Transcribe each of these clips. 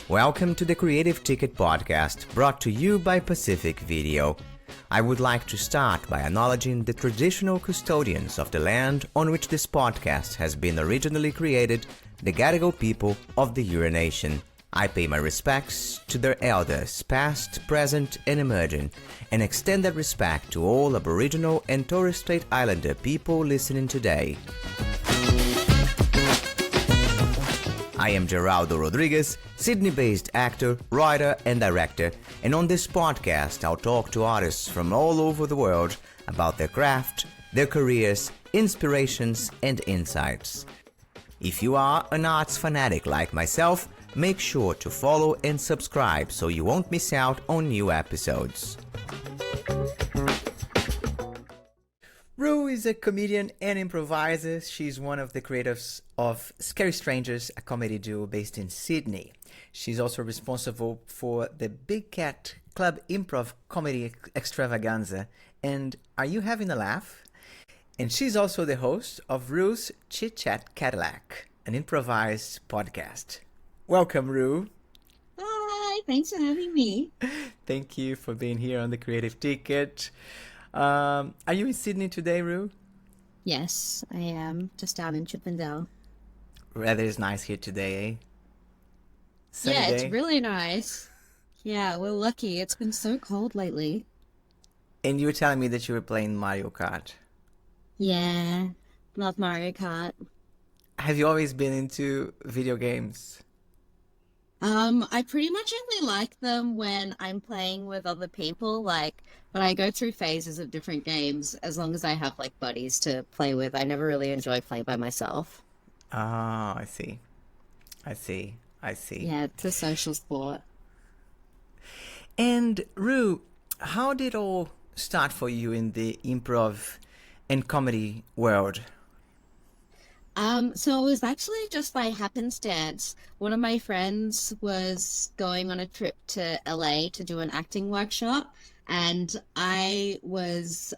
Welcome to the Creative Ticket podcast, brought to you by Pacific Video. I would like to start by acknowledging the traditional custodians of the land on which this podcast has been originally created, the Gadigal people of the Eora Nation. I pay my respects to their elders, past, present, and emerging, and extend that respect to all Aboriginal and Torres Strait Islander people listening today. I am Geraldo Rodriguez, Sydney-based actor, writer, and director, and on this podcast I'll talk to artists from all over the world about their craft, their careers, inspirations, and insights. If you are an arts fanatic like myself, make sure to follow and subscribe so you won't miss out on new episodes. Rue is a comedian and improviser. She's one of the creators of Scary Strangers, a comedy duo based in Sydney. She's also responsible for the Big Cat Club Improv comedy Extravaganza. And Are You Having a Laugh? And she's also the host of Rue's Chit-Chat Cadillac, an improvised podcast. Welcome, Rue. Hi, thanks for having me. Thank you for being here on the Creative Ticket. Are you in Sydney today, Rue? Yes, I am. Just out in Chippendale. Weather is nice here today, eh? Sunny Yeah, day. it's really nice. Yeah, we're lucky. It's been so cold lately. And you were telling me that you were playing Mario Kart. Yeah, love Mario Kart. Have you always been into video games? I pretty much only like them when I'm playing with other people. Like, when I go through phases of different games, as long as I have like buddies to play with, I never really enjoy playing by myself. Ah, I see. Yeah, it's a social sport. And Rue, how did it all start for you in the improv and comedy world? So it was actually just by happenstance. One of my friends was going on a trip to LA to do an acting workshop, and I was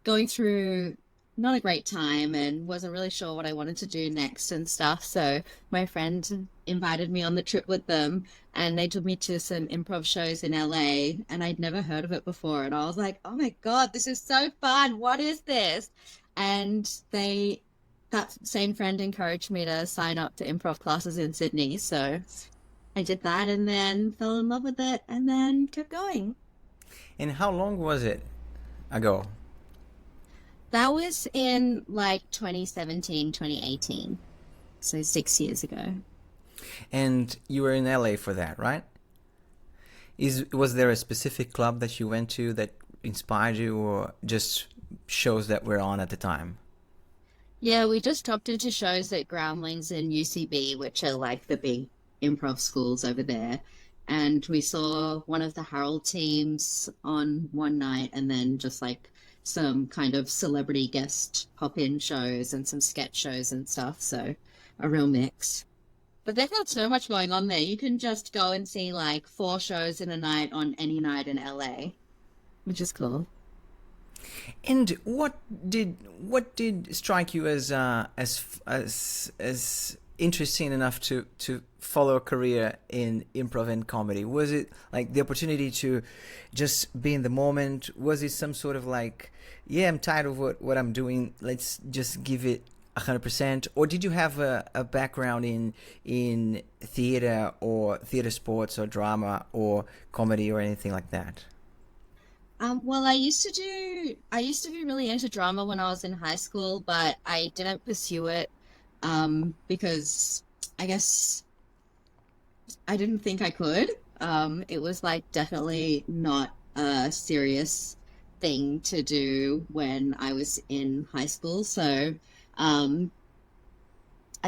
going through not a great time and wasn't really sure what I wanted to do next and stuff. So my friend invited me on the trip with them, and they took me to some improv shows in LA, and I'd never heard of it before. And I was like, oh my God, this is so fun. What is this? And that same friend encouraged me to sign up to improv classes in Sydney. So I did that and then fell in love with it and then kept going. And how long was it ago? That was in like 2017, 2018. So 6 years ago. And you were in LA for that, right? Was there a specific club that you went to that inspired you, or just shows that were on at the time? Yeah, we just dropped into shows at Groundlings and UCB, which are like the big improv schools over there. And we saw one of the Harold teams on one night, and then just like some kind of celebrity guest pop-in shows and some sketch shows and stuff. So a real mix. But they've got so much going on there. You can just go and see like 4 shows in a night on any night in LA, which is cool. And what did strike you as interesting enough to follow a career in improv and comedy? Was it like the opportunity to just be in the moment? Was it some sort of like, yeah, I'm tired of what I'm doing, let's just give it 100%? Or did you have a background in theater or theater sports or drama or comedy or anything like that? Well, I used to be really into drama when I was in high school, but I didn't pursue it because I guess I didn't think I could. It was like definitely not a serious thing to do when I was in high school. So I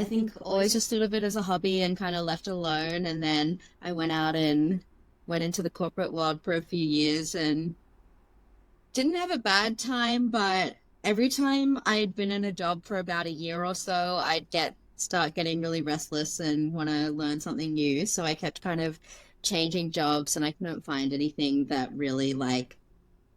think always just did a bit as a hobby and kind of left it alone. And then I went out and went into the corporate world for a few years and didn't have a bad time, but every time I'd been in a job for about a year or so, I'd start getting really restless and want to learn something new. So I kept kind of changing jobs, and I couldn't find anything that really like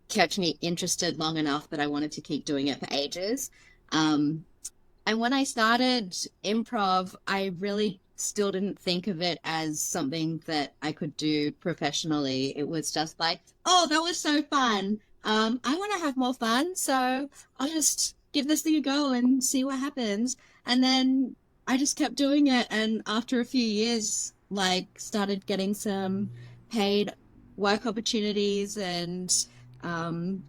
kept me interested long enough that I wanted to keep doing it for ages. And when I started improv, I really still didn't think of it as something that I could do professionally. It was just like, oh, that was so fun. I want to have more fun, so I'll just give this thing a go and see what happens. And then I just kept doing it, and after a few years, like, started getting some paid work opportunities and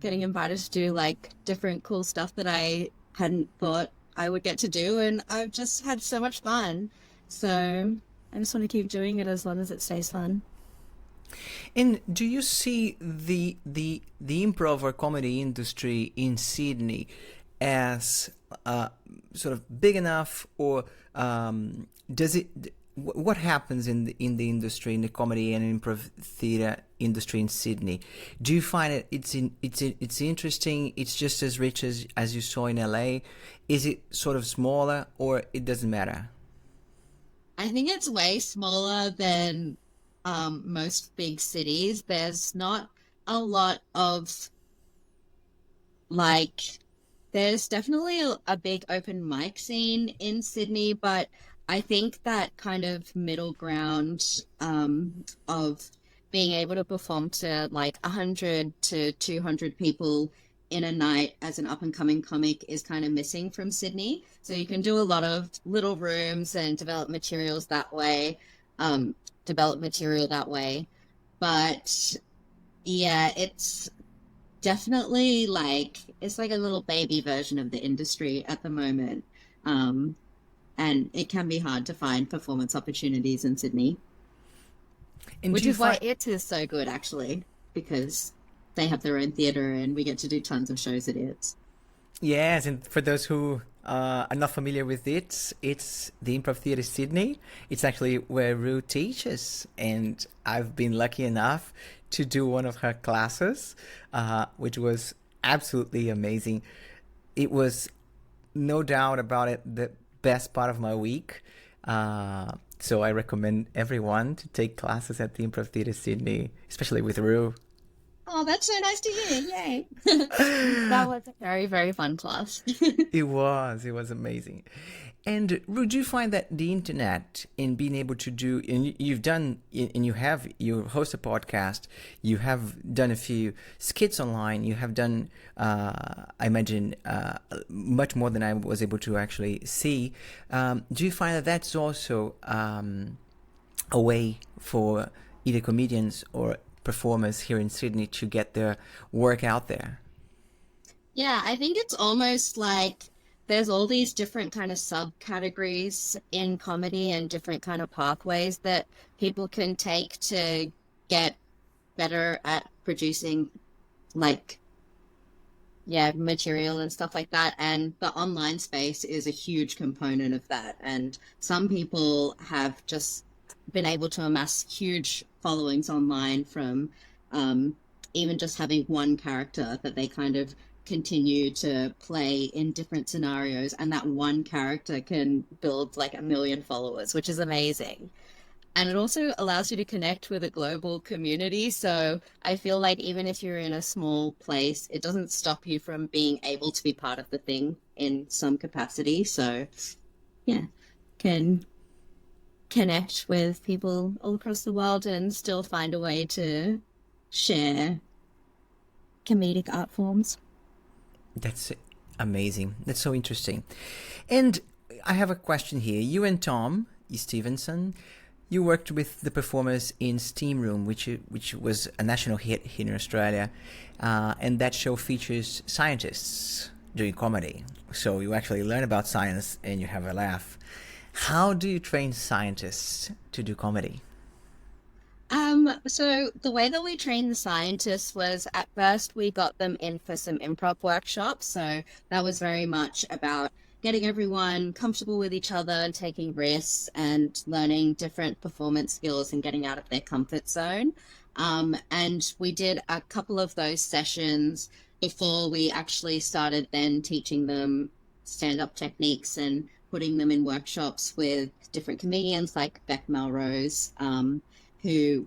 getting invited to do like different cool stuff that I hadn't thought I would get to do, and I've just had so much fun. So I just want to keep doing it as long as it stays fun. And do you see the improv or comedy industry in Sydney as sort of big enough, or does it? What happens in the industry, in the comedy and improv theater industry in Sydney? Do you find it's interesting? It's just as rich as you saw in LA? Is it sort of smaller, or it doesn't matter? I think it's way smaller than most big cities. There's not a lot of like, there's definitely a big open mic scene in Sydney, but I think that kind of middle ground of being able to perform to like 100 to 200 people in a night as an up and coming comic is kind of missing from Sydney. So you can do a lot of little rooms and develop materials that way, develop material that way. But yeah, it's definitely like, it's like a little baby version of the industry at the moment. And it can be hard to find performance opportunities in Sydney, And which do you is why find it is so good, actually, because they have their own theatre and we get to do tons of shows at it. yes, and for those who are not familiar with it, it's the Improv Theatre Sydney. It's actually where Rue teaches, and I've been lucky enough to do one of her classes, which was absolutely amazing. It was no doubt about it the best part of my week. So I recommend everyone to take classes at the Improv Theatre Sydney, especially with Rue. Oh, that's so nice to hear. Yay. That was a very, very fun class. It was amazing. And Ru, do you find that the internet in being able to do, and you've done, and you host a podcast, you have done a few skits online, you have done, I imagine, much more than I was able to actually see. Do you find that that's also a way for either comedians or performers here in Sydney to get their work out there? Yeah, I think it's almost like there's all these different kind of subcategories in comedy and different kind of pathways that people can take to get better at producing like, yeah, material and stuff like that. And the online space is a huge component of that. And some people have just been able to amass huge followings online from even just having one character that they kind of continue to play in different scenarios, and that one character can build like 1 million followers, which is amazing. And it also allows you to connect with a global community. So I feel like even if you're in a small place, it doesn't stop you from being able to be part of the thing in some capacity. So yeah, can connect with people all across the world and still find a way to share comedic art forms. That's amazing. That's so interesting. And I have a question here. You and Tom Stevenson, you worked with the performers in Steam Room, which was a national hit here in Australia, and that show features scientists doing comedy. So you actually learn about science and you have a laugh. How do you train scientists to do comedy? So the way that we trained the scientists was, at first we got them in for some improv workshops. So that was very much about getting everyone comfortable with each other and taking risks and learning different performance skills and getting out of their comfort zone. And we did a couple of those sessions before we actually started then teaching them stand-up techniques and putting them in workshops with different comedians like Beck Melrose, who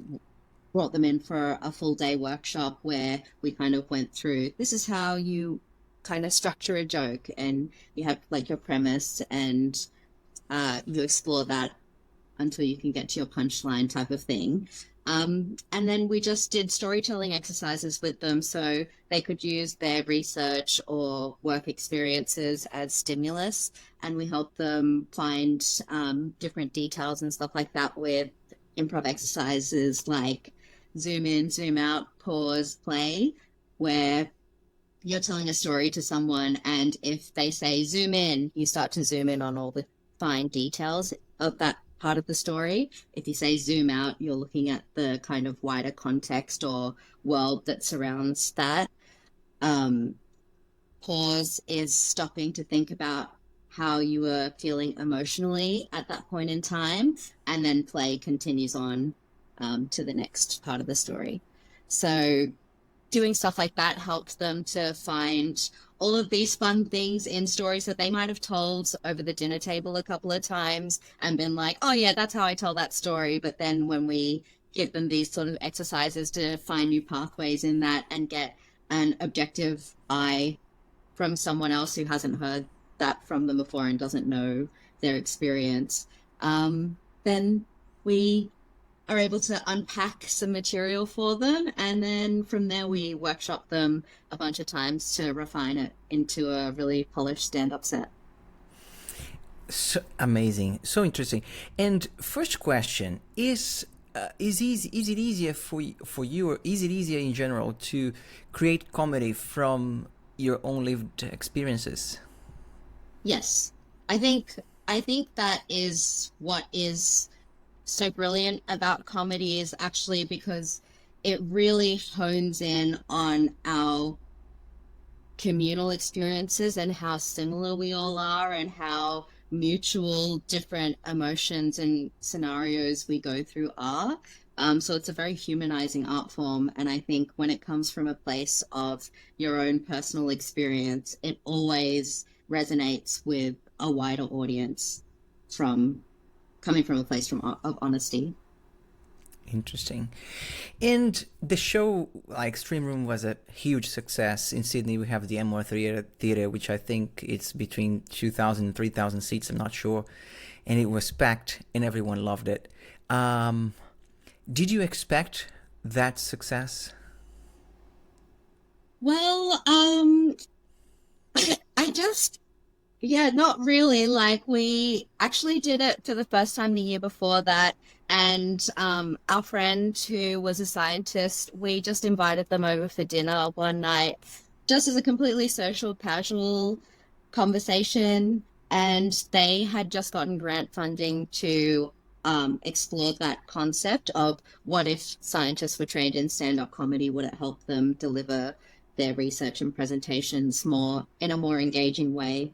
brought them in for a full day workshop where we kind of went through, this is how you kind of structure a joke, and you have like your premise and you explore that until you can get to your punchline type of thing. And then we just did storytelling exercises with them so they could use their research or work experiences as stimulus. And we helped them find different details and stuff like that with improv exercises like zoom in, zoom out, pause, play, where you're telling a story to someone, and if they say zoom in, you start to zoom in on all the fine details of that part of the story. If you say zoom out, you're looking at the kind of wider context or world that surrounds that. Um, Pause is stopping to think about how you were feeling emotionally at that point in time, and then play continues on to the next part of the story. So doing stuff like that helped them to find all of these fun things in stories that they might have told over the dinner table a couple of times and been like, oh yeah, that's how I tell that story. But then when we give them these sort of exercises to find new pathways in that and get an objective eye from someone else who hasn't heard that from them before and doesn't know their experience, then we are able to unpack some material for them. And then from there, we workshop them a bunch of times to refine it into a really polished stand-up set. So amazing, so interesting. And first question is it easier for you, or is it easier in general to create comedy from your own lived experiences? Yes, I think that is what is so brilliant about comedy, is actually because it really hones in on our communal experiences and how similar we all are and how mutual different emotions and scenarios we go through are. So it's a very humanizing art form. And I think when it comes from a place of your own personal experience, it always resonates with a wider audience from coming from a place of honesty. Interesting. And the show, like Extreme Room, was a huge success. In Sydney, we have the Amor Theatre, which I think it's between 2,000 and 3,000 seats, I'm not sure. And it was packed and everyone loved it. Did you expect that success? Well, I just, yeah, not really. Like, we actually did it for the first time the year before that. And our friend who was a scientist, we just invited them over for dinner one night, just as a completely social, casual conversation. And they had just gotten grant funding to explore that concept of what if scientists were trained in stand-up comedy, would it help them deliver their research and presentations more in a more engaging way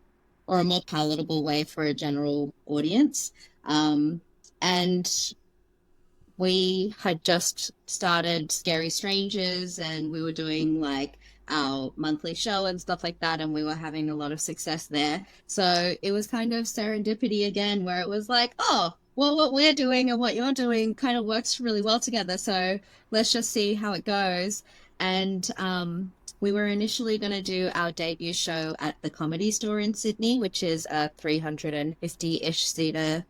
or a more palatable way for a general audience. And we had just started Scary Strangers and we were doing like our monthly show and stuff like that, and we were having a lot of success there. So it was kind of serendipity again, where it was like, oh, well, what we're doing and what you're doing kind of works really well together. So let's just see how it goes. And we were initially going to do our debut show at the Comedy Store in Sydney, which is a 350-ish seater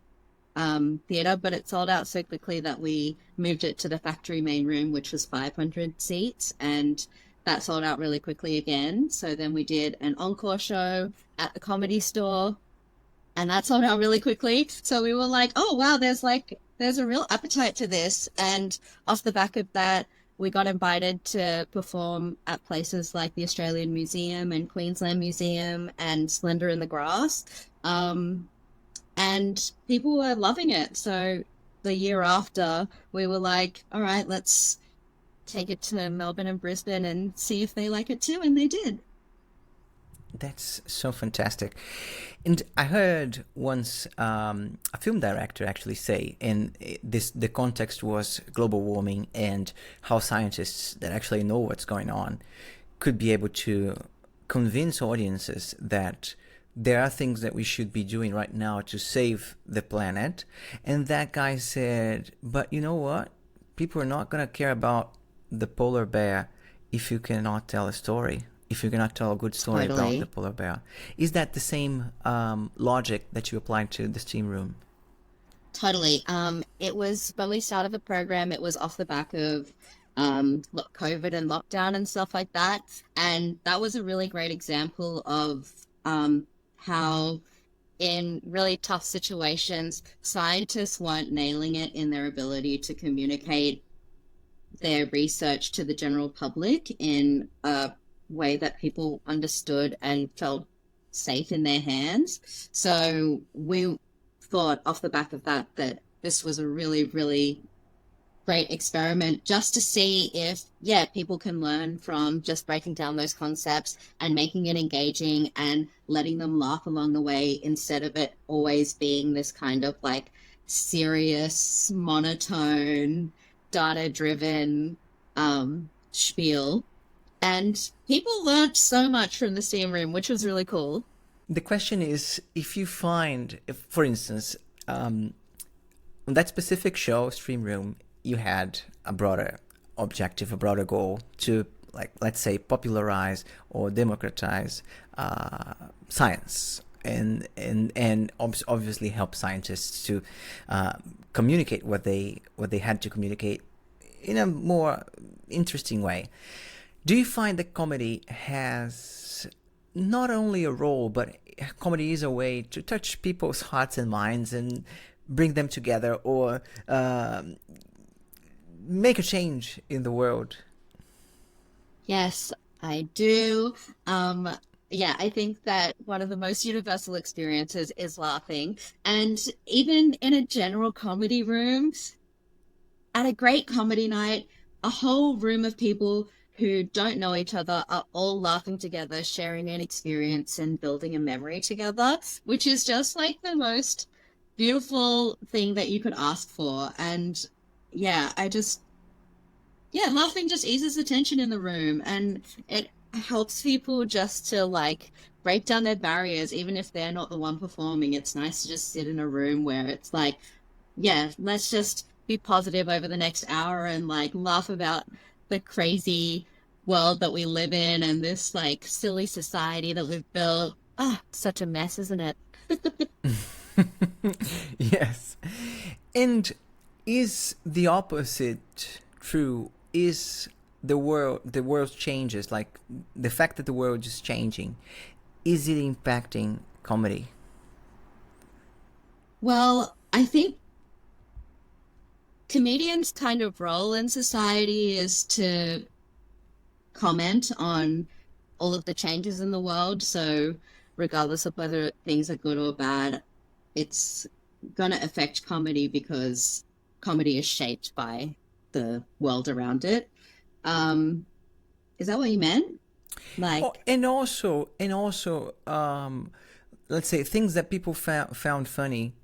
theatre, but it sold out so quickly that we moved it to the factory main room, which was 500 seats, and that sold out really quickly again. So then we did an encore show at the Comedy Store, and that sold out really quickly. So we were like, oh wow, there's a real appetite to this. And off the back of that, we got invited to perform at places like the Australian Museum and Queensland Museum and Slender in the Grass. And people were loving it. So the year after, we were like, all right, let's take it to Melbourne and Brisbane and see if they like it too. And they did. That's so fantastic. And I heard once a film director actually say, and the context was global warming and how scientists that actually know what's going on could be able to convince audiences that there are things that we should be doing right now to save the planet. And that guy said, but you know what? People are not going to care about the polar bear if you cannot tell a story. If you cannot tell a good story about the polar bear. Is that the same logic that you applied to the steam room? Totally. It was when we started the program, it was off the back of COVID and lockdown and stuff like that. And that was a really great example of how in really tough situations, scientists weren't nailing it in their ability to communicate their research to the general public in a way that people understood and felt safe in their hands. So we thought off the back of that that this was a really, really great experiment just to see if, yeah, people can learn from just breaking down those concepts and making it engaging and letting them laugh along the way instead of it always being this kind of like serious, monotone, data-driven spiel. And people learned so much from the steam room, which was really cool. The question is, if you find, if, for instance, on that specific show, Stream Room, you had a broader objective, a broader goal to, like, let's say, popularize or democratize science, and obviously help scientists to communicate what they had to communicate in a more interesting way. Do you find that comedy has not only a role, but comedy is a way to touch people's hearts and minds and bring them together, or make a change in the world? Yes, I do. Yeah, I think that one of the most universal experiences is laughing. And even in a general comedy room, at a great comedy night, a whole room of people who don't know each other are all laughing together, sharing an experience and building a memory together, which is just like the most beautiful thing that you could ask for. And yeah, laughing just eases the tension in the room, and it helps people just to like break down their barriers, even if they're not the one performing. It's nice to just sit in a room where it's like, yeah, let's just be positive over the next hour and like laugh about the crazy world that we live in and this like silly society that we've built. Ah, such a mess, isn't it? Yes. And is the opposite true? Is the world changes, like the fact that the world is changing, is it impacting comedy? Well, I think comedians' kind of role in society is to comment on all of the changes in the world. So regardless of whether things are good or bad, it's going to affect comedy because comedy is shaped by the world around it. Is that what you meant? Like, Oh, and also, let's say things that people found funny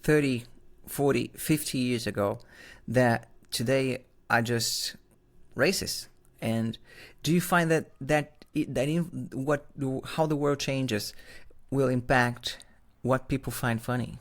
30, 40, 50 years ago that today are just racist. And do you find how the world changes will impact what people find funny?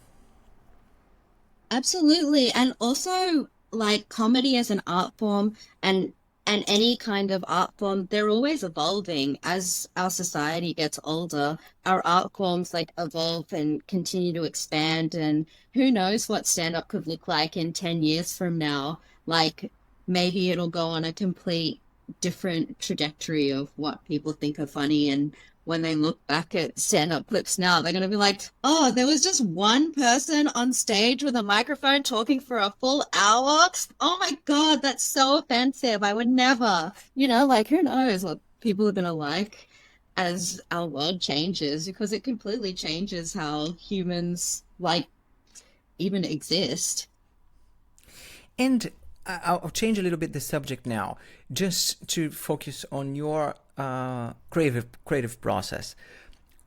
absolutely. And also like comedy as an art form and any kind of art form, they're always evolving as our society gets older. Our art forms like evolve and continue to expand, and who knows what stand-up could look like in 10 years from now. Like maybe it'll go on a complete different trajectory of what people think are funny, and when they look back at stand-up clips now, they're going to be like, oh, there was just one person on stage with a microphone talking for a full hour. Oh my God, that's so offensive. I would never, like who knows what people are going to like as our world changes, because it completely changes how humans like even exist. And I'll change a little bit the subject now, just to focus on your creative process.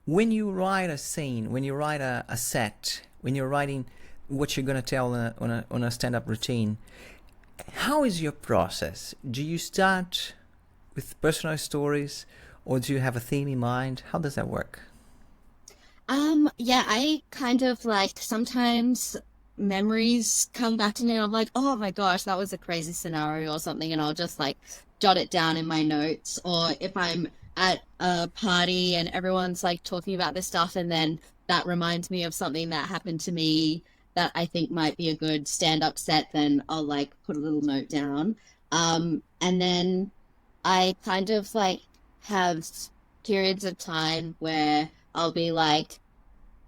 When you write a scene, when you write a set, when you're writing what you're going to tell on a stand-up routine, how is your process? Do you start with personal stories, or do you have a theme in mind? How does that work? Yeah, I kind of like sometimes memories come back to me and I'm like, oh my gosh, that was a crazy scenario or something, and I'll just like jot it down in my notes. Or if I'm at a party and everyone's like talking about this stuff, and then that reminds me of something that happened to me that I think might be a good stand-up set, then I'll like put a little note down. And then I kind of like have periods of time where I'll be like,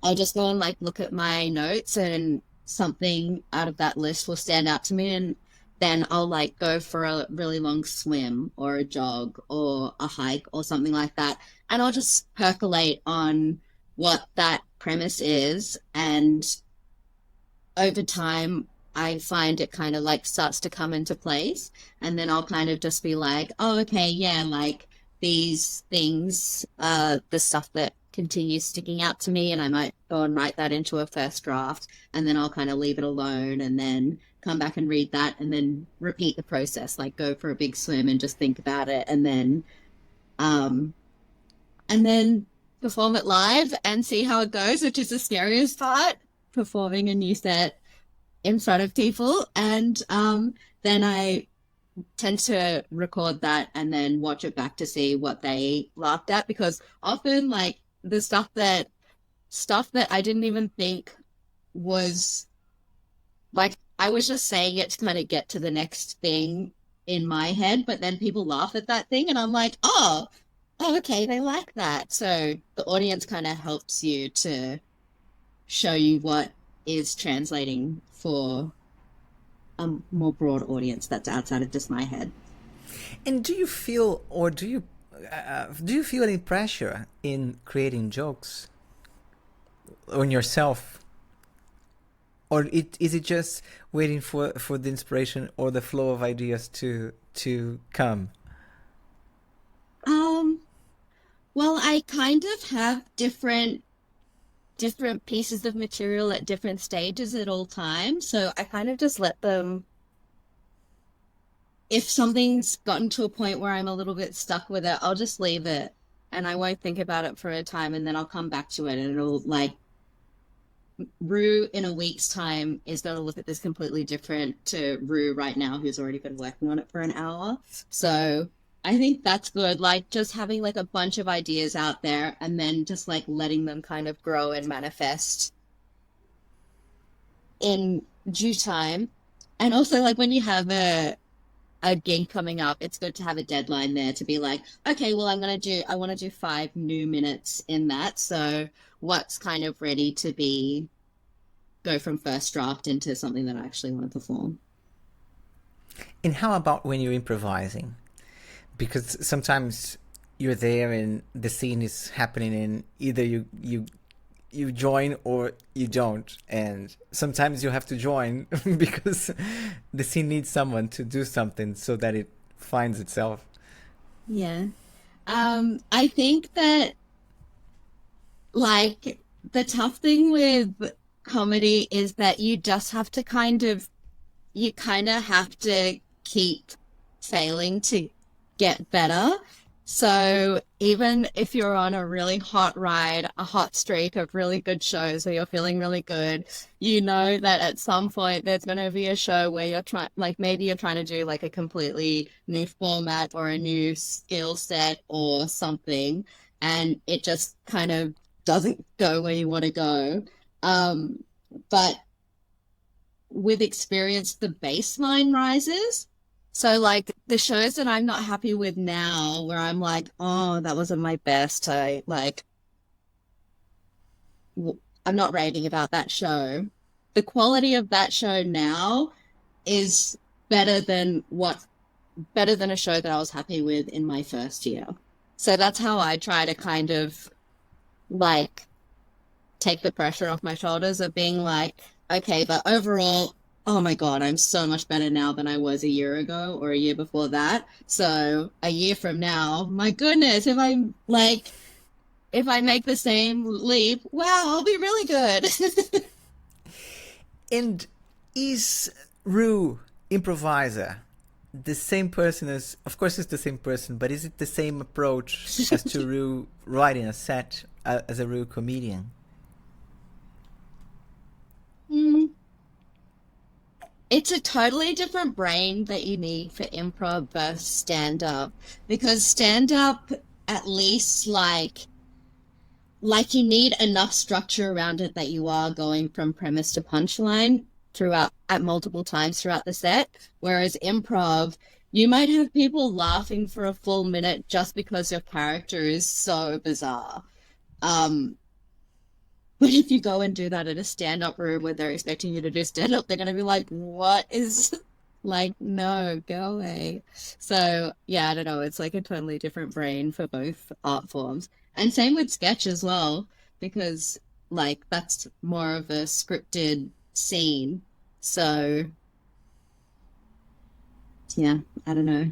I'll just go and like look at my notes and something out of that list will stand out to me, and then I'll like go for a really long swim or a jog or a hike or something like that, and I'll just percolate on what that premise is, and over time I find it kind of like starts to come into place, and then I'll kind of just be like, oh, okay, yeah, like these things, the stuff that continues sticking out to me, and I might go and write that into a first draft, and then I'll kind of leave it alone and then come back and read that and then repeat the process, like go for a big swim and just think about it, um and then perform it live and see how it goes, which is the scariest part, performing a new set in front of people. And then I tend to record that and then watch it back to see what they laughed at, because often like the stuff that I didn't even think was like, I was just saying it to kind of get to the next thing in my head, but then people laugh at that thing and I'm like, oh, okay, they like that. So the audience kind of helps you to show you what is translating for a more broad audience that's outside of just my head. And do you feel, or do you feel any pressure in creating jokes on yourself, or is it just waiting for the inspiration or the flow of ideas to come? Well, I kind of have different pieces of material at different stages at all times. So I kind of just let them, if something's gotten to a point where I'm a little bit stuck with it, I'll just leave it and I won't think about it for a time, and then I'll come back to it, and it'll like, Rue in a week's time is going to look at this completely different to Rue right now, who's already been working on it for an hour. So I think that's good. Like just having like a bunch of ideas out there and then just like letting them kind of grow and manifest in due time. And also like when you have a gig coming up, it's good to have a deadline there to be like, okay, well, I want to do 5 new minutes in that. So what's kind of ready to go from first draft into something that I actually want to perform. And how about when you're improvising? Because sometimes you're there and the scene is happening and either you join or you don't. And sometimes you have to join because the scene needs someone to do something so that it finds itself. Yeah. I think that like the tough thing with comedy is that you just have to kind of have to keep failing to get better. So even if you're on a really hot ride, a hot streak of really good shows where you're feeling really good, you know that at some point there's going to be a show where you're trying, like maybe you're trying to do like a completely new format or a new skill set or something, and it just kind of doesn't go where you want to go. But with experience, the baseline rises. So like the shows that I'm not happy with now, where I'm like, oh, that wasn't my best. I'm not raving about that show. The quality of that show now is better than a show that I was happy with in my first year. So that's how I try to kind of like take the pressure off my shoulders of being like, okay, but overall, oh my God, I'm so much better now than I was a year ago or a year before that. So a year from now, my goodness, if I make the same leap, wow, I'll be really good. And is Rue Improviser the same person as, of course it's the same person, but is it the same approach as to Rue writing a set as a Rue comedian? It's a totally different brain that you need for improv versus stand-up, because stand-up, at least like like you need enough structure around it that you are going from premise to punchline throughout at multiple times throughout the set. Whereas improv, you might have people laughing for a full minute just because your character is so bizarre. But if you go and do that at a stand-up room where they're expecting you to do stand-up, they're going to be like, what is, like, no, go away. So, yeah, I don't know. It's like a totally different brain for both art forms. And same with sketch as well, because, like, that's more of a scripted scene. So, yeah, I don't know.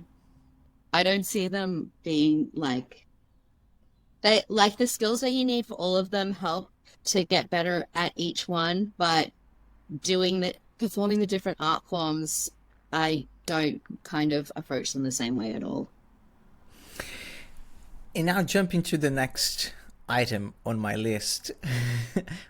I don't see them being like, they, like, the skills that you need for all of them help to get better at each one, but performing the different art forms, I don't kind of approach them the same way at all. And now jumping to the next item on my list,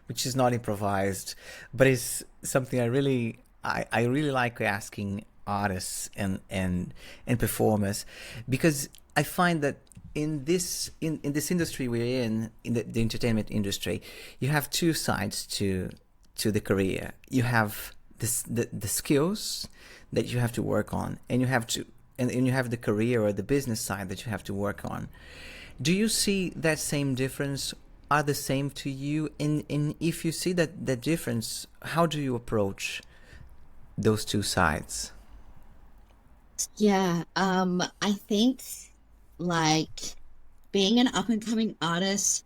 which is not improvised, but is something I really like asking artists and performers, because I find that in this industry we're in the entertainment industry, you have two sides to the career. You have the skills that you have to work on, and you have the career or the business side that you have to work on. Do you see that same difference? Are the same to you? And if you see that difference, how do you approach those two sides? Yeah, I think like being an up and coming artist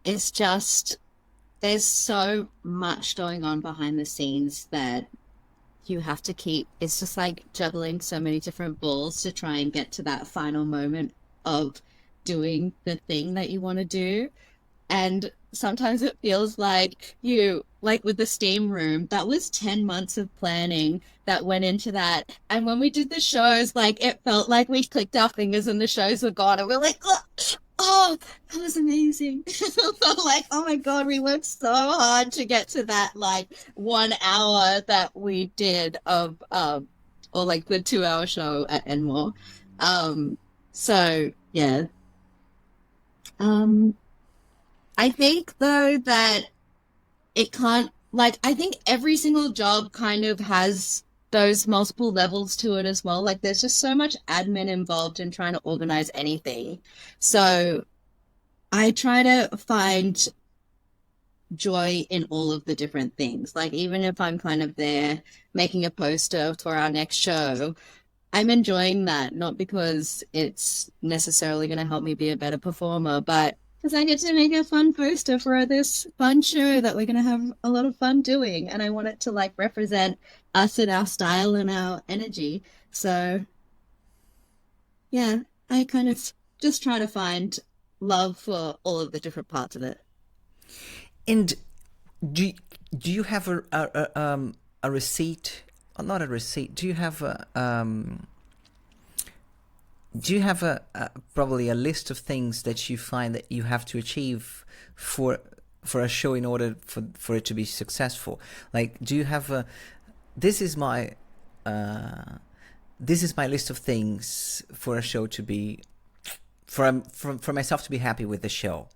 is just, there's so much going on behind the scenes that you have to keep. It's just like juggling so many different balls to try and get to that final moment of doing the thing that you want to do. And sometimes it feels like like with the steam room, that was 10 months of planning that went into that. And when we did the shows, like it felt like we clicked our fingers and the shows were gone. And we're like, oh, that was amazing. Like, oh my God, we worked so hard to get to that like 1 hour that we did of, or like the 2 hour show at Enmore. So yeah. I think though that it can't, like, I think every single job kind of has those multiple levels to it as well. Like there's just so much admin involved in trying to organize anything. So I try to find joy in all of the different things. Like even if I'm kind of there making a poster for our next show, I'm enjoying that, not because it's necessarily going to help me be a better performer, but because I get to make a fun poster for this fun show that we're going to have a lot of fun doing. And I want it to like represent us and our style and our energy. So yeah, I kind of just try to find love for all of the different parts of it. And do you have a receipt? Not a receipt. Do you have probably a list of things that you find that you have to achieve for a show in order for it to be successful? Like, do you have this is my list of things for a show to be, for myself to be happy with the show,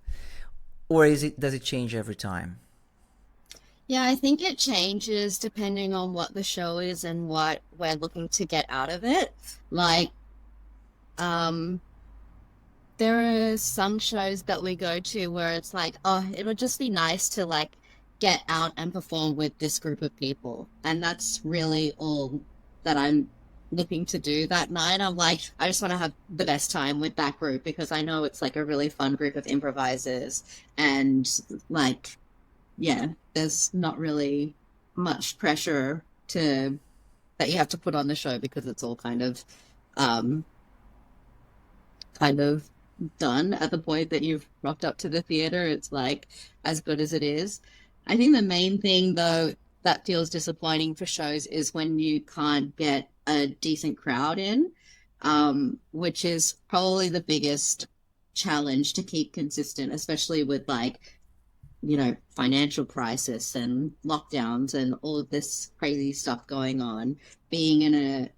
or does it change every time? Yeah, I think it changes depending on what the show is and what we're looking to get out of it. Like, there are some shows that we go to where it's like, oh, it would just be nice to like get out and perform with this group of people. And that's really all that I'm looking to do that night. I'm like, I just want to have the best time with that group because I know it's like a really fun group of improvisers. And like, yeah, there's not really much pressure that you have to put on the show because it's all kind of done at the point that you've rocked up to the theater. It's like as good as it is. I think the main thing though that feels disappointing for shows is when you can't get a decent crowd in, which is probably the biggest challenge to keep consistent, especially with like, you know, financial crisis and lockdowns and all of this crazy stuff going on. Being in a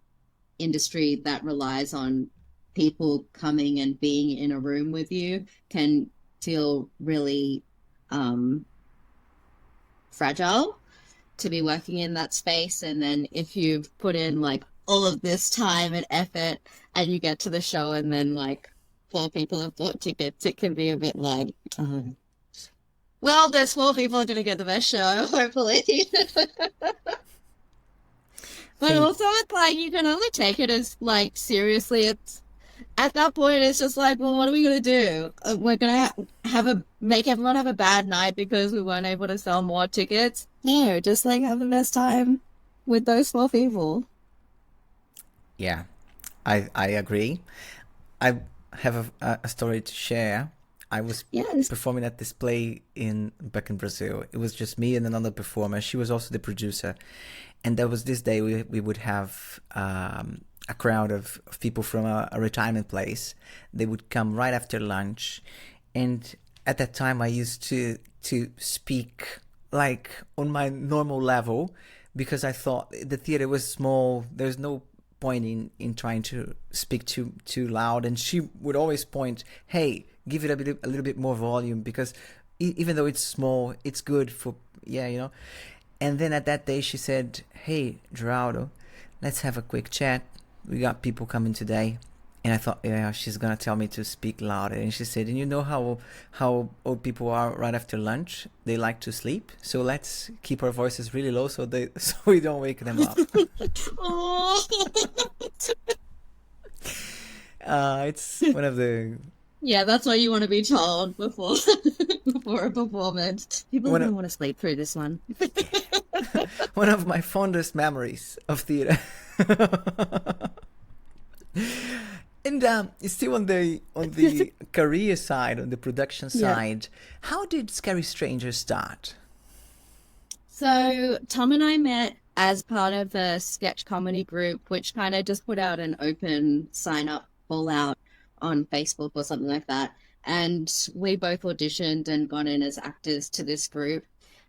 industry that relies on people coming and being in a room with you can feel really fragile to be working in that space. And then if you've put in like all of this time and effort and you get to the show and then like 4 people have bought tickets, it can be a bit like, well, there's 4 people are going to get the best show, hopefully. But also, it's like you can only take it as like seriously. It's at that point, it's just like, well, what are we gonna do? We're gonna make everyone have a bad night because we weren't able to sell more tickets. No, just like have the best time with those 4 people. Yeah, I agree. I have a story to share. I was Yes. performing at this play back in Brazil. It was just me and another performer. She was also the producer. And there was this day we would have a crowd of people from a retirement place. They would come right after lunch. And at that time, I used to speak like on my normal level because I thought the theater was small. There's no point in trying to speak too loud. And she would always point, hey, give it a little bit more volume because even though it's small, it's good for, yeah, you know. And then at that day, she said, hey, Geraldo, let's have a quick chat. We got people coming today. And I thought, yeah, she's going to tell me to speak louder. And she said, and you know how old people are right after lunch? They like to sleep. So let's keep our voices really low so we don't wake them up. It's one of the... Yeah, that's what you want to be told before a performance. People don't want to sleep through this one. One of my fondest memories of theater. And still on the career side, on the production side, how did Scary Strangers start? So Tom and I met as part of a sketch comedy group, which kind of just put out an open sign up call out on Facebook or something like that. And we both auditioned and got in as actors to this group.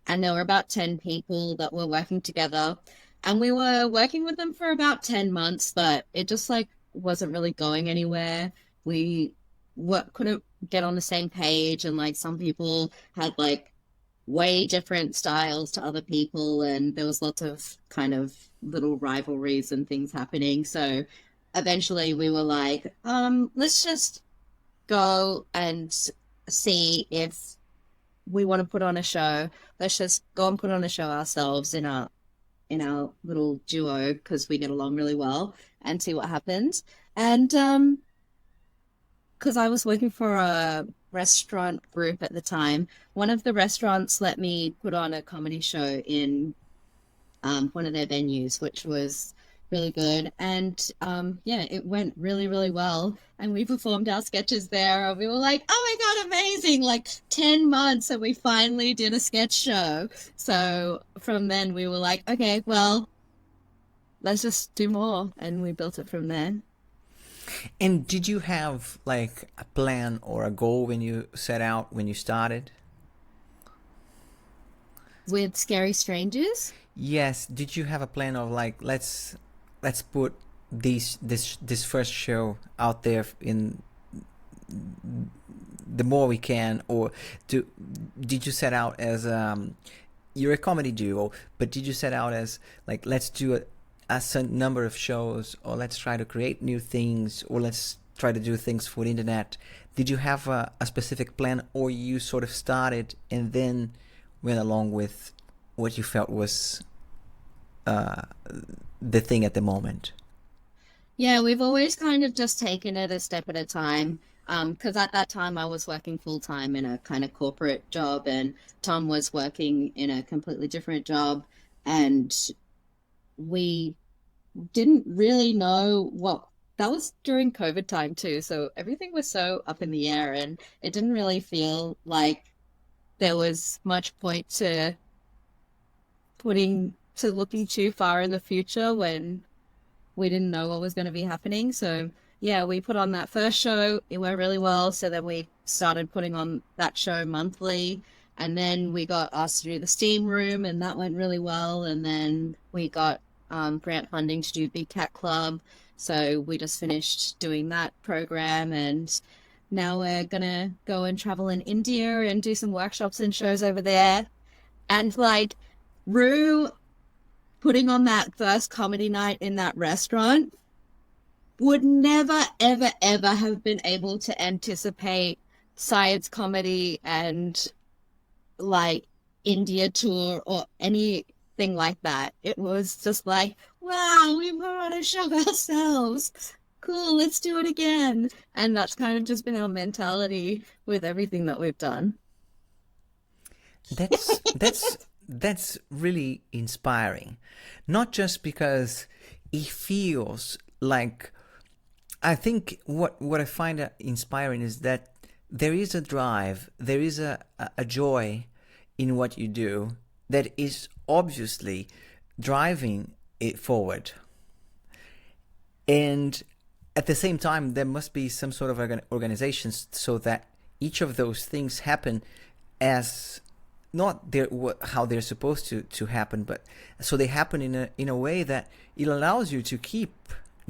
And there were about 10 people that were working together. And we were working with them for about 10 months, but it just like wasn't really going anywhere. We couldn't get on the same page. And like some people had like way different styles to other people. And there was lots of kind of little rivalries and things happening. So eventually we were like, let's just go and see if we want to put on a show. Let's just go and put on a show ourselves in our little duo because we get along really well and see what happens. And because I was working for a restaurant group at the time, one of the restaurants let me put on a comedy show in one of their venues, which was really good. And it went really, really well. And we performed our sketches there. And we were like, oh my God, amazing. Like 10 months and we finally did a sketch show. So from then we were like, okay, well, let's just do more. And we built it from there. And did you have like a plan or a goal when you set out, when you started? With Scary Strangers? Yes. Did you have a plan of like, let's put this first show out there in the more we can, or did you set out as you're a comedy duo, but did you set out as like, let's do a certain number of shows, or let's try to create new things, or let's try to do things for the internet? Did you have a specific plan, or you sort of started and then went along with what you felt was the thing at the moment? Yeah, we've always kind of just taken it a step at a time. Because at that time I was working full time in a kind of corporate job, and Tom was working in a completely different job, and we didn't really know what that was during COVID time too. So everything was so up in the air, and it didn't really feel like there was much point to looking too far in the future when we didn't know what was going to be happening. So yeah, we put on that first show. It went really well. So then we started putting on that show monthly. And then we got asked to do the Steam Room, and that went really well. And then we got grant funding to do Big Cat Club. So we just finished doing that program. And now we're gonna go and travel in India and do some workshops and shows over there. And like Rue putting on that first comedy night in that restaurant would never, ever, ever have been able to anticipate science comedy and like India tour or anything like that. It was just like, wow, we put on a show ourselves. Cool, let's do it again. And that's kind of just been our mentality with everything that we've done. That's really inspiring. Not just because it feels like, I think what I find inspiring is that there is a drive, there is a joy in what you do that is obviously driving it forward. And at the same time, there must be some sort of organizations so that each of those things happen as not how they're supposed to happen, but so they happen in a way that it allows you to keep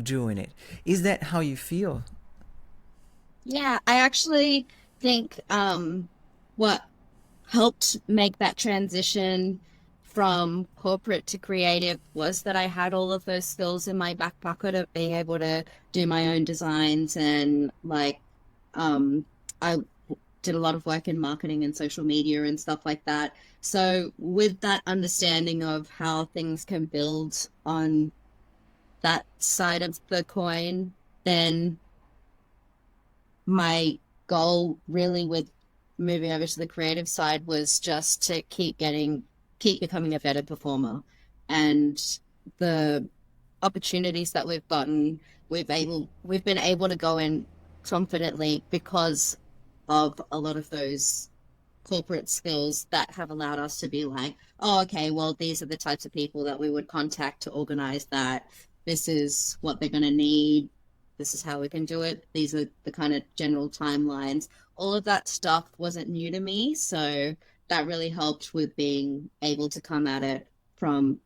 doing it. Is that how you feel? Yeah, I actually think what helped make that transition from corporate to creative was that I had all of those skills in my back pocket of being able to do my own designs and like I did a lot of work in marketing and social media and stuff like that. So with that understanding of how things can build on that side of the coin, then my goal really with moving over to the creative side was just to keep becoming a better performer. And the opportunities that we've gotten, we've been able to go in confidently because of a lot of those corporate skills that have allowed us to be like, oh, okay, well, these are the types of people that we would contact to organize that. This is what they're going to need. This is how we can do it. These are the kind of general timelines. All of that stuff wasn't new to me. So that really helped with being able to come at it from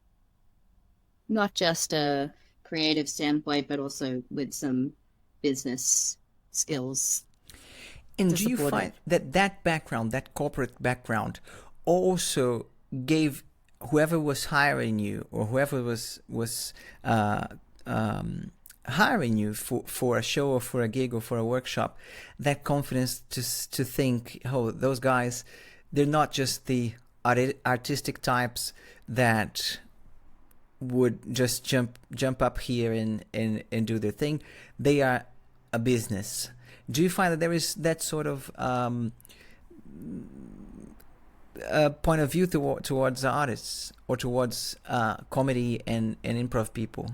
not just a creative standpoint, but also with some business skills. And do you find that background, that corporate background, also gave whoever was hiring you or whoever was hiring you for a show or for a gig or for a workshop, that confidence to think, oh, those guys, they're not just the artistic types that would just jump up here and do their thing. They are a business. Do you find that there is that sort of point of view towards artists or towards comedy and improv people?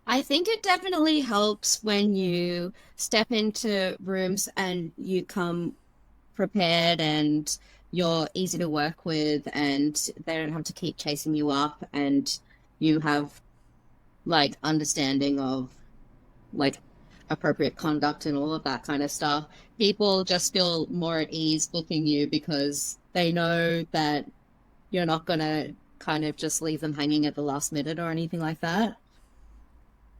I think it definitely helps when you step into rooms and you come prepared and you're easy to work with and they don't have to keep chasing you up and you have like understanding of like appropriate conduct and all of that kind of stuff. People just feel more at ease booking you because they know that you're not going to kind of just leave them hanging at the last minute or anything like that.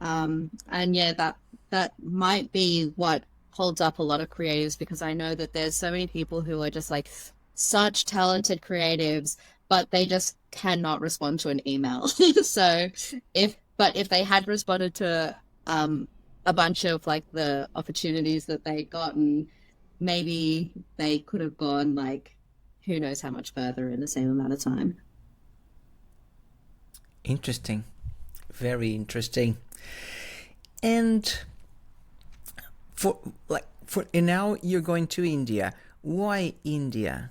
And yeah, that might be what holds up a lot of creatives because I know that there's so many people who are just like such talented creatives, but they just cannot respond to an email. So if they had responded to a bunch of like the opportunities that they gotten, maybe they could have gone like who knows how much further in the same amount of time. Interesting. Very interesting. And and now you're going to India. Why India?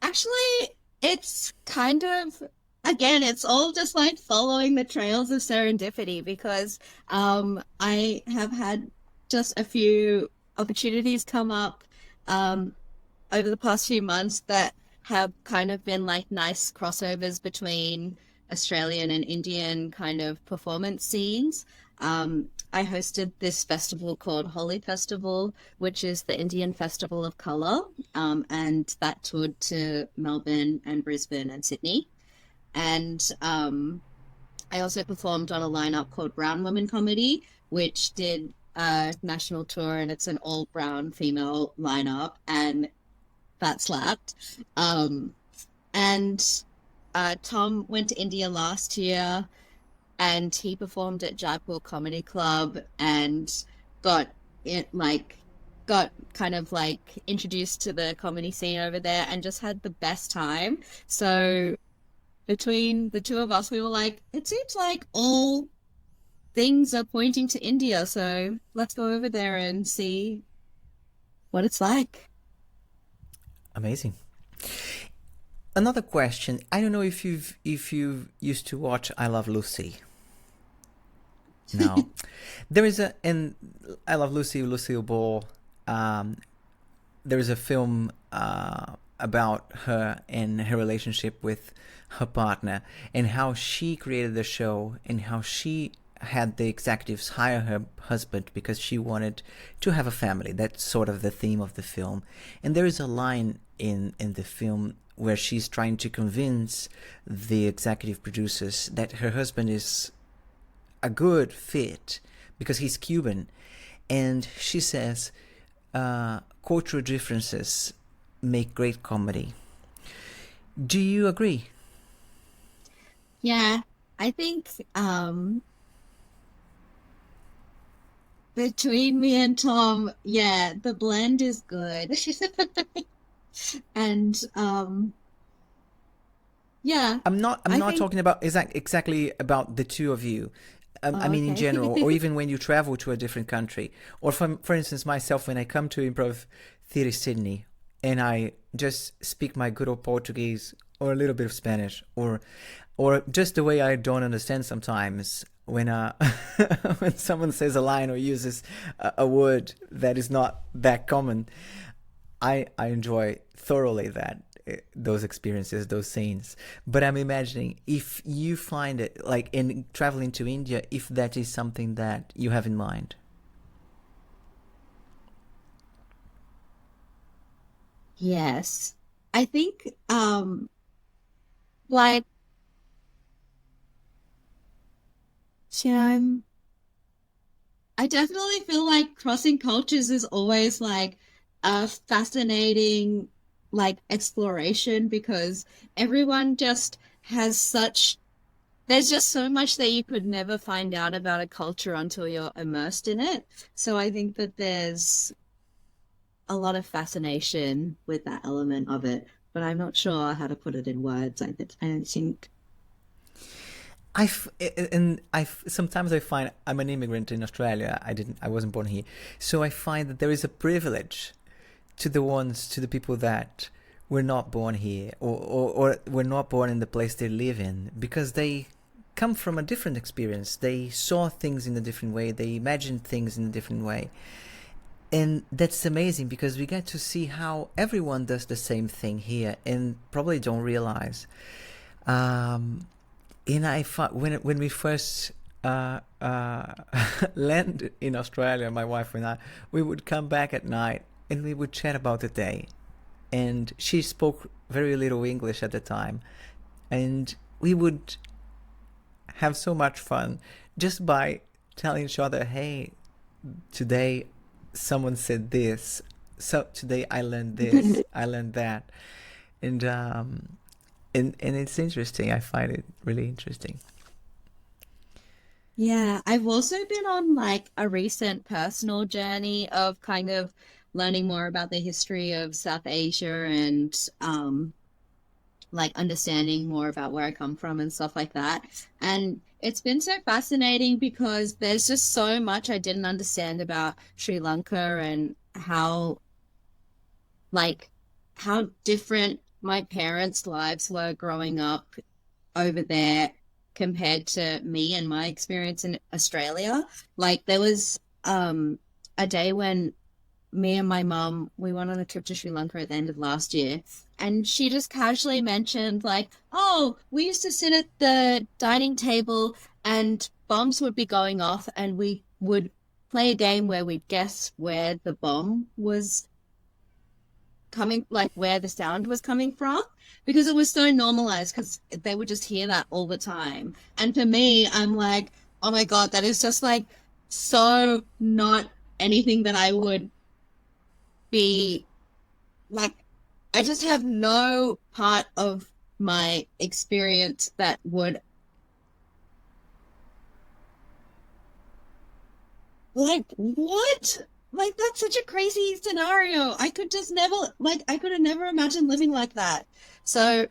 Actually, it's kind of, again, it's all just like following the trails of serendipity because I have had just a few opportunities come up over the past few months that have kind of been like nice crossovers between Australian and Indian kind of performance scenes. I hosted this festival called Holi Festival, which is the Indian Festival of Colour, and that toured to Melbourne and Brisbane and Sydney. And I also performed on a lineup called Brown Women Comedy, which did national tour, and it's an all brown female lineup, and that slapped. And Tom went to India last year, and he performed at Jaipur Comedy Club and got it got kind of like introduced to the comedy scene over there and just had the best time. So between the two of us, we were like, it seems like all things are pointing to India, so let's go over there and see what it's like. Amazing. Another question. I don't know if you've used to watch I Love Lucy. No. There is in I Love Lucy, Lucille Ball. There is a film about her and her relationship with her partner and how she created the show and how she had the executives hire her husband because she wanted to have a family. That's sort of the theme of the film. And there is a line in the film where she's trying to convince the executive producers that her husband is a good fit because he's Cuban. And she says, cultural differences make great comedy. Do you agree? Yeah, I think between me and Tom, yeah, the blend is good. And yeah, I'm not I think talking about exactly about the two of you. I mean, in general, or okay. even when you travel to a different country, or for instance, myself, when I come to Improv Theatre Sydney, and I just speak my good old Portuguese or a little bit of Spanish, or just the way I don't understand sometimes when when someone says a line or uses a word that is not that common, I enjoy thoroughly those experiences, those scenes. But I'm imagining if you find it like in traveling to India, if that is something that you have in mind. Yes. I think like um I definitely feel like crossing cultures is always like a fascinating like exploration because everyone just has such there's just so much that you could never find out about a culture until you're immersed in it. So I think that there's a lot of fascination with that element of it, but I'm not sure how to put it in words. I don't think. I sometimes I find I'm an immigrant in Australia. I wasn't born here, so I find that there is a privilege to the people that were not born here or were not born in the place they live in because they come from a different experience. They saw things in a different way. They imagined things in a different way. And that's amazing because we get to see how everyone does the same thing here and probably don't realize. And when we first landed in Australia, my wife and I, we would come back at night and we would chat about the day. And she spoke very little English at the time. And we would have so much fun just by telling each other, hey, today someone said this, so today I learned this, I learned that. And it's interesting. I find it really interesting. Yeah, I've also been on like a recent personal journey of kind of learning more about the history of South Asia and like understanding more about where I come from and stuff like that. And it's been so fascinating because there's just so much I didn't understand about Sri Lanka and like how different my parents' lives were growing up over there compared to me and my experience in Australia. Like there was a day when me and my mum we went on a trip to Sri Lanka at the end of last year, and she just casually mentioned like, "Oh, we used to sit at the dining table and bombs would be going off, and we would play a game where we'd guess where the bomb was coming, like where the sound was coming from, because it was so normalized because they would just hear that all the time." And for me, I'm like, oh my God, that is just like so not anything that I would be like. I just have no part of my experience that would like what? Like that's such a crazy scenario. I could just never like I could have never imagined living like that. So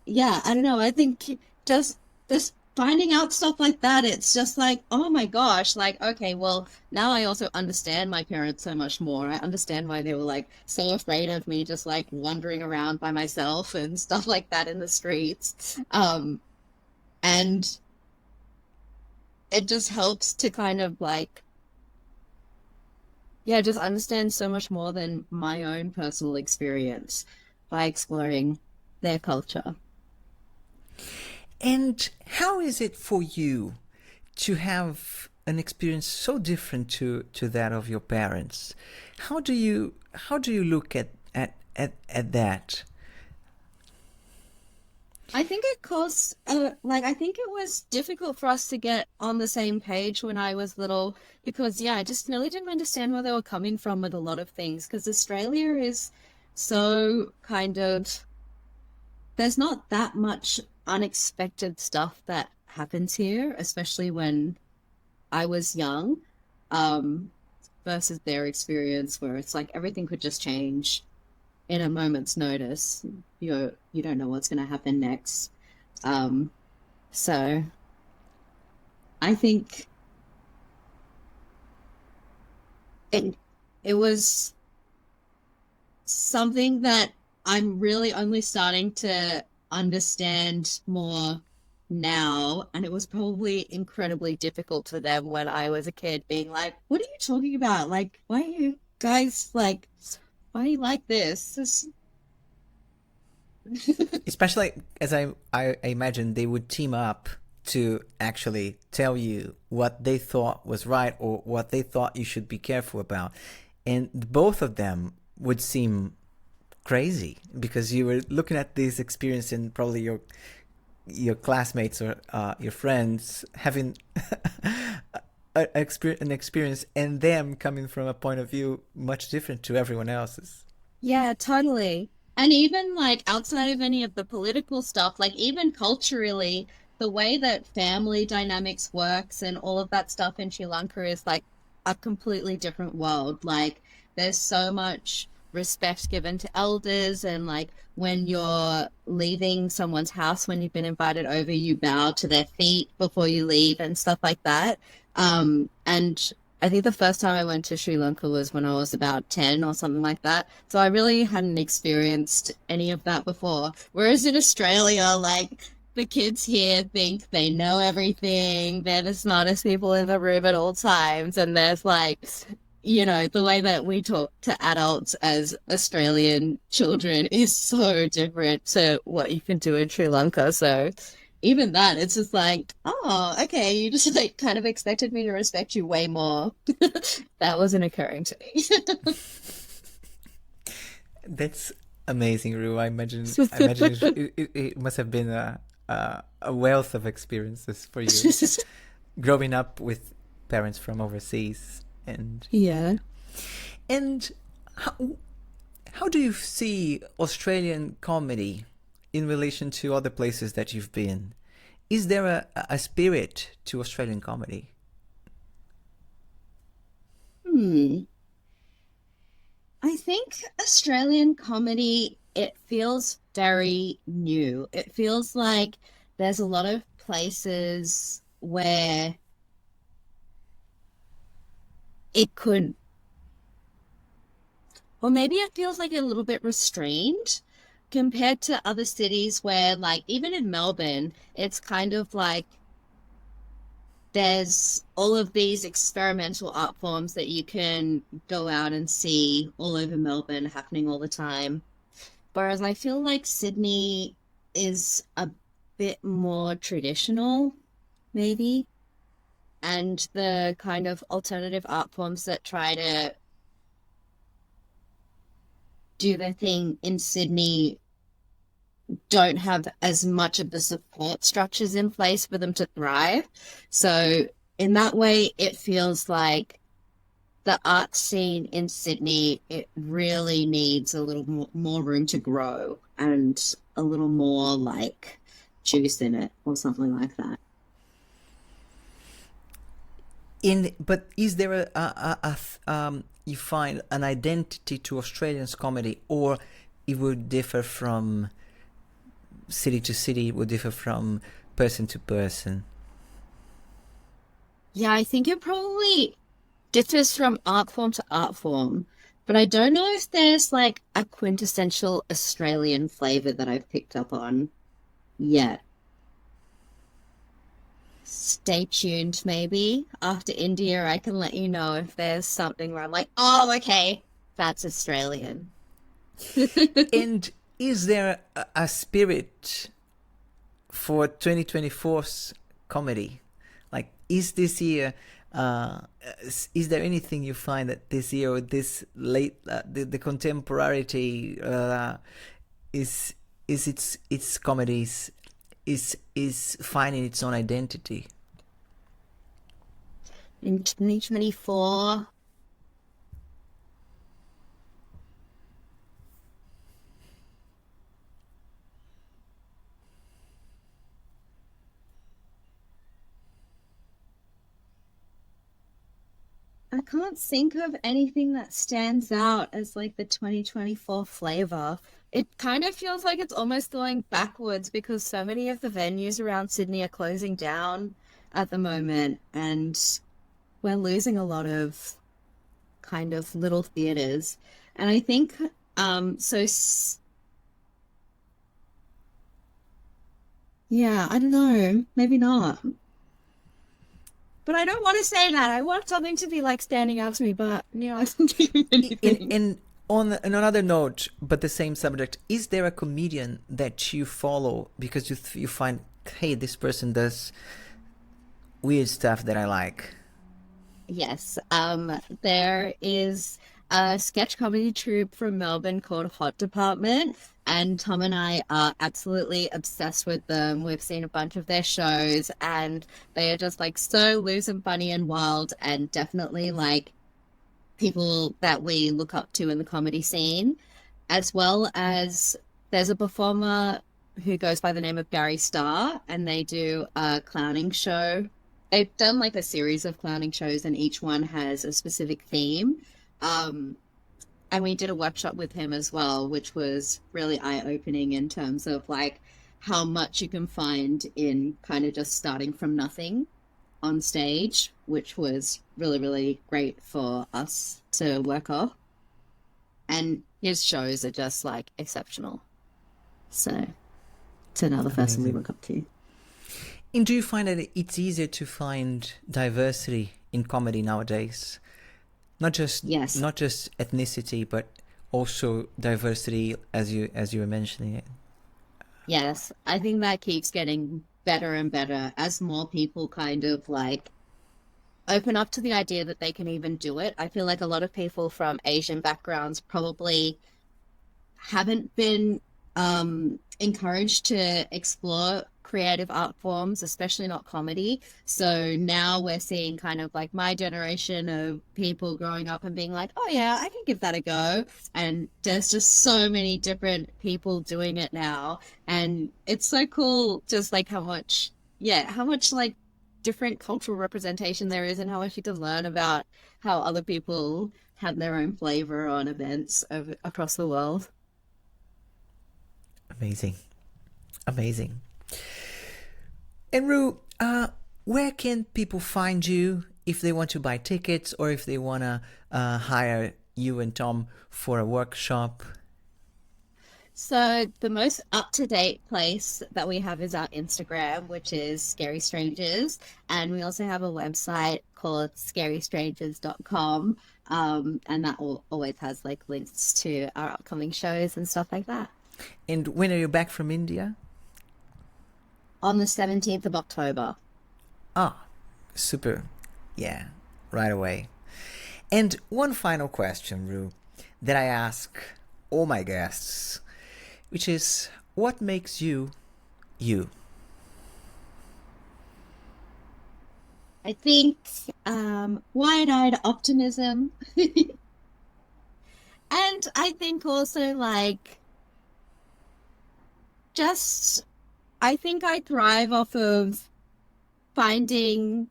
yeah, I don't know. I think just finding out stuff like that, it's just like, oh my gosh, like, okay, well, now I also understand my parents so much more. I understand why they were like so afraid of me just like wandering around by myself and stuff like that in the streets. And it just helps to kind of like, yeah, just understand so much more than my own personal experience by exploring their culture. And how is it for you to have an experience so different to that of your parents? How do you look at that? I think it caused, I think it was difficult for us to get on the same page when I was little because, yeah, I just really didn't understand where they were coming from with a lot of things because Australia is so kind of, there's not that much unexpected stuff that happens here, especially when I was young, um, versus their experience where it's like everything could just change in a moment's notice. You don't know what's going to happen next. Um, so I think it it was something that I'm really only starting to understand more now, and it was probably incredibly difficult for them when I was a kid, being like, "What are you talking about? Like, why are you guys like, why are you like this?" Especially as I imagine they would team up to actually tell you what they thought was right or what they thought you should be careful about. And both of them would seem crazy because you were looking at this experience and probably your classmates or your friends having an experience and them coming from a point of view much different to everyone else's. Yeah, totally. And even like outside of any of the political stuff, like even culturally, the way that family dynamics works and all of that stuff in Sri Lanka is like a completely different world. Like there's so much respect given to elders and like when you're leaving someone's house when you've been invited over, you bow to their feet before you leave and stuff like that. And I think the first time I went to Sri Lanka was when I was about 10 or something like that. So I really hadn't experienced any of that before. Whereas in Australia, like the kids here think they know everything. They're the smartest people in the room at all times. And there's like, the way that we talk to adults as Australian children is so different to what you can do in Sri Lanka. So even that, it's just like, oh, okay, you just like kind of expected me to respect you way more. That wasn't occurring to me. That's amazing, Ru. I imagine it must have been a wealth of experiences for you growing up with parents from overseas. And Yeah. and how do you see Australian comedy in relation to other places that you've been? Is there a spirit to Australian comedy? Hmm. I think Australian comedy, it feels very new. It feels like there's a lot of places where it could, or maybe it feels like a little bit restrained compared to other cities where, like, even in Melbourne, it's kind of like there's all of these experimental art forms that you can go out and see all over Melbourne happening all the time. Whereas I feel like Sydney is a bit more traditional, maybe, and the kind of alternative art forms that try to do their thing in Sydney don't have as much of the support structures in place for them to thrive. So in that way, it feels like the art scene in Sydney, it really needs a little more room to grow and a little more like juice in it or something like that. But is there you find an identity to Australians comedy, or it would differ from city to city, it would differ from person to person? Yeah, I think it probably differs from art form to art form, but I don't know if there's like a quintessential Australian flavor that I've picked up on yet. Stay tuned, maybe. After India, I can let you know if there's something where I'm like, oh, okay, that's Australian. And is there a spirit for 2024's comedy? Like, is this year, is there anything you find that this year or this late, the contemporarity is its comedies is finding its own identity? In 2024, I can't think of anything that stands out as like the 2024 flavor. It kind of feels like it's almost going backwards because so many of the venues around Sydney are closing down at the moment, and we're losing a lot of kind of little theaters. And I think yeah, I don't know, maybe not. But I don't want to say that. I want something to be like standing out to me, but I don't think of anything. In on another note, but the same subject, is there a comedian that you follow because you find, hey, this person does weird stuff that I like? Yes, there is a sketch comedy troupe from Melbourne called Hot Department, and Tom and I are absolutely obsessed with them. We've seen a bunch of their shows, and they are just like so loose and funny and wild, and definitely like people that we look up to in the comedy scene, as well as there's a performer who goes by the name of Gary Starr, and they do a clowning show. They've done like a series of clowning shows, and each one has a specific theme. Um, and we did a workshop with him as well, which was really eye-opening in terms of like how much you can find in kind of just starting from nothing on stage, which was really, really great for us to work off. And his shows are just like exceptional. So it's another person we look up to. And do you find that it's easier to find diversity in comedy nowadays? Not just Yes. not just ethnicity, but also diversity, as you were mentioning it. Yes, I think that keeps getting better and better as more people kind of like open up to the idea that they can even do it. I feel like a lot of people from Asian backgrounds probably haven't been encouraged to explore creative art forms, especially not comedy. So now we're seeing kind of like my generation of people growing up and being like, oh yeah, I can give that a go. And there's just so many different people doing it now. And it's so cool just like how much like different cultural representation there is and how much you can learn about how other people have their own flavor on events across the world. Amazing, amazing. And Rue, where can people find you if they want to buy tickets or if they want to hire you and Tom for a workshop? So the most up-to-date place that we have is our Instagram, which is Scary Strangers, and we also have a website called scarystrangers.com, and that always has like links to our upcoming shows and stuff like that. And when are you back from India? On the 17th of October. Ah, super. Yeah, right away. And one final question, Rue, that I ask all my guests, which is, what makes you, you? I think wide-eyed optimism. And I think also like just I think I thrive off of finding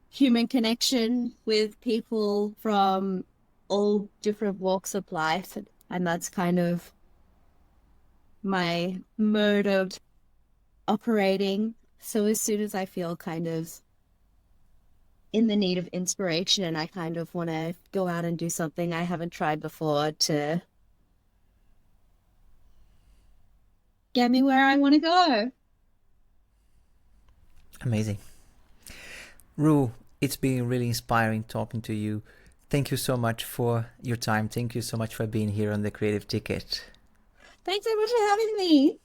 human connection with people from all different walks of life, and that's kind of my mode of operating. So as soon as I feel kind of in the need of inspiration, I kind of want to go out and do something I haven't tried before to get me where I want to go. Amazing. Ru, it's been really inspiring talking to you. Thank you so much for your time. Thank you so much for being here on The Creative Ticket. Thanks so much for having me.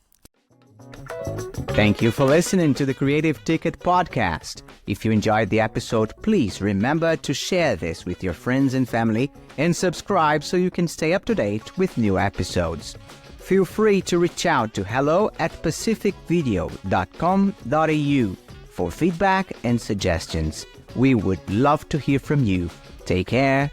Thank you for listening to the Creative Ticket podcast. If you enjoyed the episode, please remember to share this with your friends and family and subscribe so you can stay up to date with new episodes. Feel free to reach out to hello@pacificvideo.com.au for feedback and suggestions. We would love to hear from you. Take care